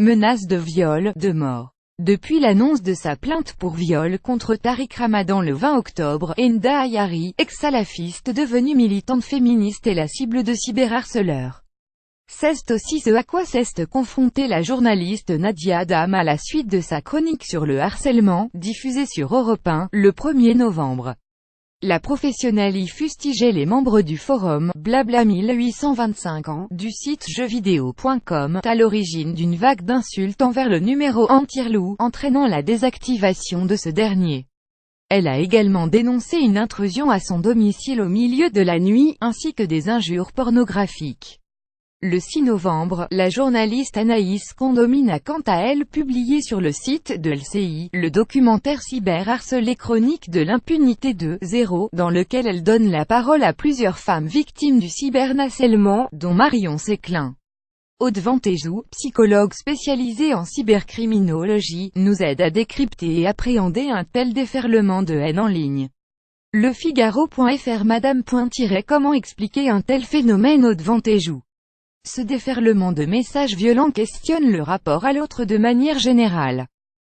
Menaces de viol, de mort. Depuis l'annonce de sa plainte pour viol contre Tariq Ramadan le 20 octobre, Enda Ayari, ex-salafiste devenue militante féministe, est la cible de cyberharceleurs. C'est aussi ce à quoi s'est confrontée la journaliste Nadia Adam à la suite de sa chronique sur le harcèlement, diffusée sur Europe 1, le 1er novembre. La professionnelle y fustigeait les membres du forum Blabla 1825 ans du site jeuxvideo.com, à l'origine d'une vague d'insultes envers le numéro Antirlou, entraînant la désactivation de ce dernier. Elle a également dénoncé une intrusion à son domicile au milieu de la nuit, ainsi que des injures pornographiques. Le 6 novembre, la journaliste Anaïs Condomine a quant à elle publié sur le site de LCI, le documentaire cyberharcelé Chronique de l'impunité 2.0, dans lequel elle donne la parole à plusieurs femmes victimes du cyberharcèlement, dont Marion Séclin. Aude Ventéjou, psychologue spécialisée en cybercriminologie, nous aide à décrypter et appréhender un tel déferlement de haine en ligne. Le Figaro.fr Madame. Comment expliquer un tel phénomène? Aude Ventéjou. Ce déferlement de messages violents questionne le rapport à l'autre de manière générale.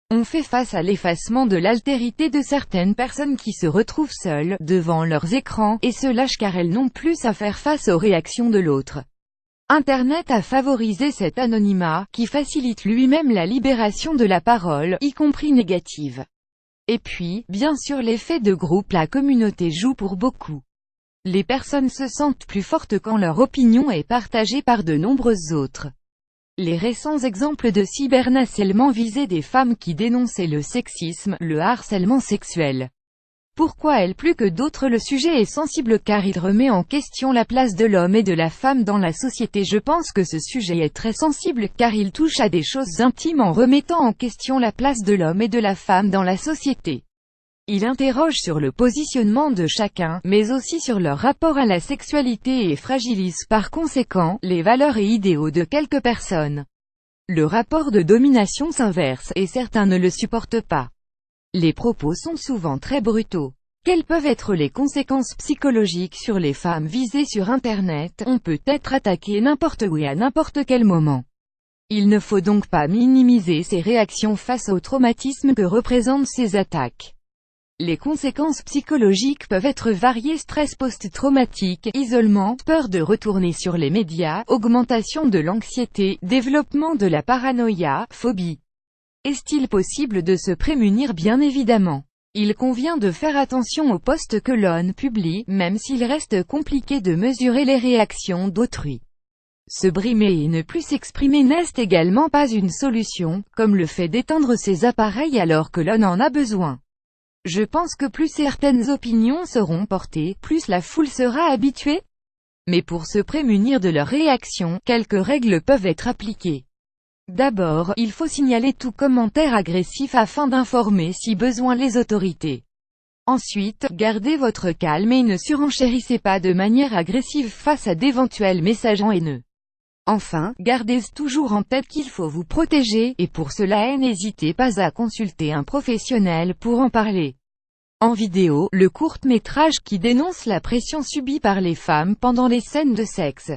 On fait face à l'effacement de l'altérité de certaines personnes qui se retrouvent seules, devant leurs écrans, et se lâchent car elles n'ont plus à faire face aux réactions de l'autre. Internet a favorisé cet anonymat, qui facilite lui-même la libération de la parole, y compris négative. Et puis, bien sûr l'effet de groupe, la communauté joue pour beaucoup. Les personnes se sentent plus fortes quand leur opinion est partagée par de nombreuses autres. Les récents exemples de cyberharcèlement visaient des femmes qui dénonçaient le sexisme, le harcèlement sexuel. Pourquoi elles plus que d'autres? Le sujet est sensible car il remet en question la place de l'homme et de la femme dans la société. Je pense que ce sujet est très sensible car il touche à des choses intimes en remettant en question la place de l'homme et de la femme dans la société. Il interroge sur le positionnement de chacun, mais aussi sur leur rapport à la sexualité et fragilise par conséquent, les valeurs et idéaux de quelques personnes. Le rapport de domination s'inverse, et certains ne le supportent pas. Les propos sont souvent très brutaux. Quelles peuvent être les conséquences psychologiques sur les femmes visées sur Internet? On peut être attaqué n'importe où et à n'importe quel moment. Il ne faut donc pas minimiser ces réactions face au traumatisme que représentent ces attaques. Les conséquences psychologiques peuvent être variées: stress post-traumatique, isolement, peur de retourner sur les médias, augmentation de l'anxiété, développement de la paranoïa, phobie. Est-il possible de se prémunir? Bien évidemment. Il convient de faire attention aux posts que l'on publie, même s'il reste compliqué de mesurer les réactions d'autrui. Se brimer et ne plus s'exprimer n'est également pas une solution, comme le fait d'éteindre ses appareils alors que l'on en a besoin. Je pense que plus certaines opinions seront portées, plus la foule sera habituée. Mais pour se prémunir de leurs réactions, quelques règles peuvent être appliquées. D'abord, il faut signaler tout commentaire agressif afin d'informer si besoin les autorités. Ensuite, gardez votre calme et ne surenchérissez pas de manière agressive face à d'éventuels messages haineux. Enfin, gardez toujours en tête qu'il faut vous protéger, et pour cela n'hésitez pas à consulter un professionnel pour en parler. En vidéo, le court-métrage qui dénonce la pression subie par les femmes pendant les scènes de sexe.